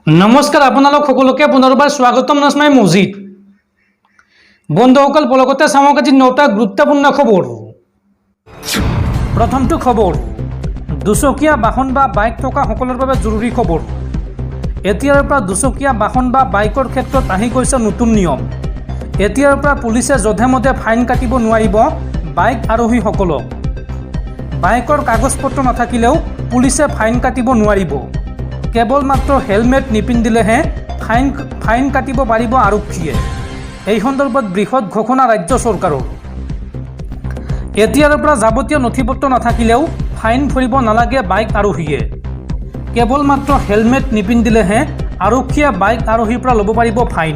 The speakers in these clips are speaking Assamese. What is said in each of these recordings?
নমস্কাৰ আপোনালোক সকলোকে পুনৰবাৰ স্বাগতম নাজমাই মজিদ বন্ধুসকল বলগতে চাওক আজি 9টা গুৰুত্বপূৰ্ণ খবৰ। প্ৰথমটো খবৰ, দুচকীয়া বাহন বা বাইক থকা সকলৰ বাবে জৰুৰী খবৰ। এতিয়াৰ পৰা দুচকীয়া বাহন বা বাইকৰ ক্ষেত্ৰত আহি গৈছে নতুন নিয়ম। এতিয়াৰ পৰা পুলিচে যধে মধে ফাইন কাটিব নোৱাৰিব বাইক আৰোহীসকলক। বাইকৰ কাগজ পত্ৰ নাথাকিলেও পুলিচে ফাইন কাটিব নোৱাৰিব। কেৱল মাত্ৰ হেলমেট নিপিন্ধিলেহে ফাইন কাটিব পাৰিব আৰক্ষীয়ে। এই সন্দৰ্ভত বৃহৎ ঘোষণা ৰাজ্য চৰকাৰৰ। এতিয়াৰ পৰা যাৱতীয় নথিপত্ৰ নাথাকিলেও ফাইন ভৰিব নালাগে বাইক আৰোহীয়ে। কেৱল মাত্ৰ হেলমেট নিপিন্ধিলেহে আৰক্ষীয়ে বাইক আৰোহীৰ পৰা ল'ব পাৰিব ফাইন।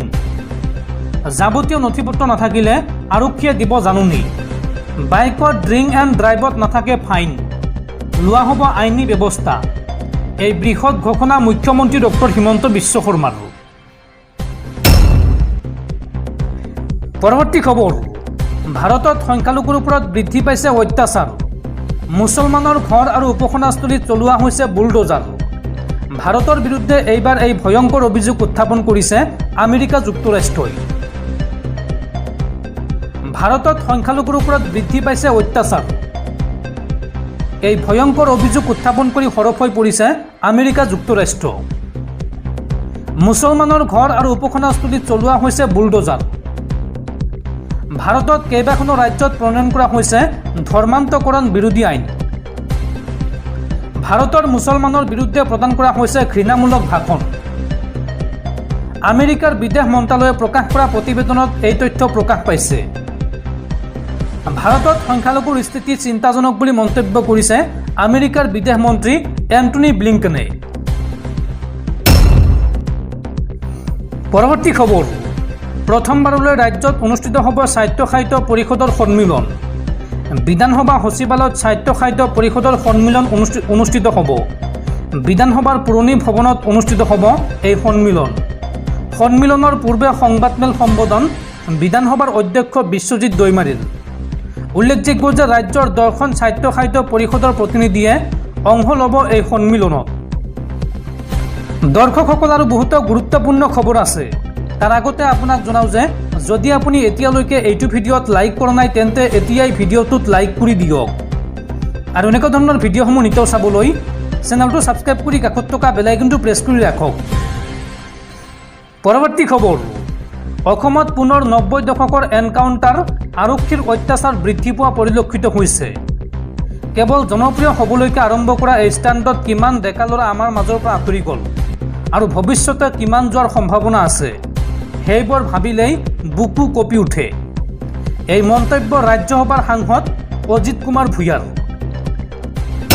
যাৱতীয় নথিপত্ৰ নাথাকিলে আৰক্ষীয়ে দিব জাননী। বাইকত ড্ৰিংক এণ্ড ড্ৰাইভত নাথাকে ফাইন, লোৱা হ'ব আইনী ব্যৱস্থা। এই বৃহৎ ঘোষণা মুখ্যমন্ত্ৰী ডক্টৰ হিমন্ত বিশ্ব শৰ্মাৰ। পৰৱৰ্তী খবৰ, ভাৰতত সংখ্যালঘুৰ ওপৰত বৃদ্ধি পাইছে অত্যাচাৰ। মুছলমানৰ ঘৰ আৰু উপাসনাস্থলীত চলোৱা হৈছে বুলডোজাৰ। ভাৰতৰ বিৰুদ্ধে এইবাৰ এই ভয়ংকৰ অভিযোগ উত্থাপন কৰিছে আমেৰিকা যুক্তৰাষ্ট্ৰই। ভাৰতত সংখ্যালঘুৰ ওপৰত বৃদ্ধি পাইছে অত্যাচাৰ। এই ভয়ংকৰ অভিযোগ উত্থাপন কৰি সৰব হৈ পৰিছে আমেৰিকা যুক্তৰাষ্ট্ৰ। মুছলমানৰ ঘৰ আৰু উপাসনাস্থলীত চলোৱা হৈছে বুলডোজাৰ। ভাৰতত কেইবাখনো ৰাজ্যত প্ৰণয়ন কৰা হৈছে ধৰ্মান্তকৰণ বিৰোধী আইন। ভাৰতৰ মুছলমানৰ বিৰুদ্ধে প্ৰদান কৰা হৈছে ঘৃণামূলক ভাষণ। আমেৰিকাৰ বিদেশ মন্ত্ৰালয়ে প্ৰকাশ কৰা প্ৰতিবেদনত এই তথ্য প্ৰকাশ পাইছে। ভাৰতত সংখ্যালঘুৰ স্থিতি চিন্তাজনক বুলি মন্তব্য কৰিছে আমেৰিকাৰ বিদেশ মন্ত্ৰী এণ্টনি ব্লিংকেনে। পৰৱৰ্তী খবৰ, প্ৰথমবাৰলৈ ৰাজ্যত অনুষ্ঠিত হ'ব স্বায়ত্তশাসিত পৰিষদৰ সন্মিলন। বিধানসভা সচিবালয়ত স্বায়ত্তশাসিত পৰিষদৰ সন্মিলন অনুষ্ঠিত হ'ব। বিধানসভাৰ পুৰণি ভৱনত অনুষ্ঠিত হ'ব এই সন্মিলন। সন্মিলনৰ পূৰ্বে সংবাদমেল সম্বোধন বিধানসভাৰ অধ্যক্ষ বিশ্বজিৎ দৈমাৰীৰ। উল্লেখযোগ্য যে ৰাজ্যৰ 10খন স্বায়ত্তশাসিত পৰিষদৰ প্ৰতিনিধিয়ে অংশ ল'ব এই সন্মিলনত। দৰ্শকসকল, আৰু বহুতো গুৰুত্বপূৰ্ণ খবৰ আছে। তাৰ আগতে আপোনাক জনাওঁ যে যদি আপুনি এতিয়ালৈকে এইটো ভিডিঅ'ত লাইক কৰা নাই তেন্তে এতিয়াই ভিডিঅ'টোত লাইক কৰি দিয়ক। আৰু এনেকুৱা ধৰণৰ ভিডিঅ'সমূহ নিতৌ চাবলৈ চেনেলটো ছাবস্ক্ৰাইব কৰি কাষত থকা বেল আইকনটো প্ৰেছ কৰি ৰাখক। পৰৱৰ্তী খবৰ, অসমত পুনৰ 90 দশকৰ এনকাউণ্টাৰ, আৰক্ষীৰ অত্যাচাৰ বৃদ্ধি পোৱা পৰিলক্ষিত হৈছে। কেৱল জনপ্ৰিয় হ'বলৈকে আৰম্ভ কৰা এই ষ্টাণ্ডত কিমান ডেকা ল'ৰা আমাৰ মাজৰ পৰা আঁতৰি গ'ল আৰু ভৱিষ্যতে কিমান যোৱাৰ সম্ভাৱনা আছে, সেইবোৰ ভাবিলেই বুকু কঁপি উঠে। এই মন্তব্য ৰাজ্যসভাৰ সাংসদ অজিত কুমাৰ ভূঞাৰ।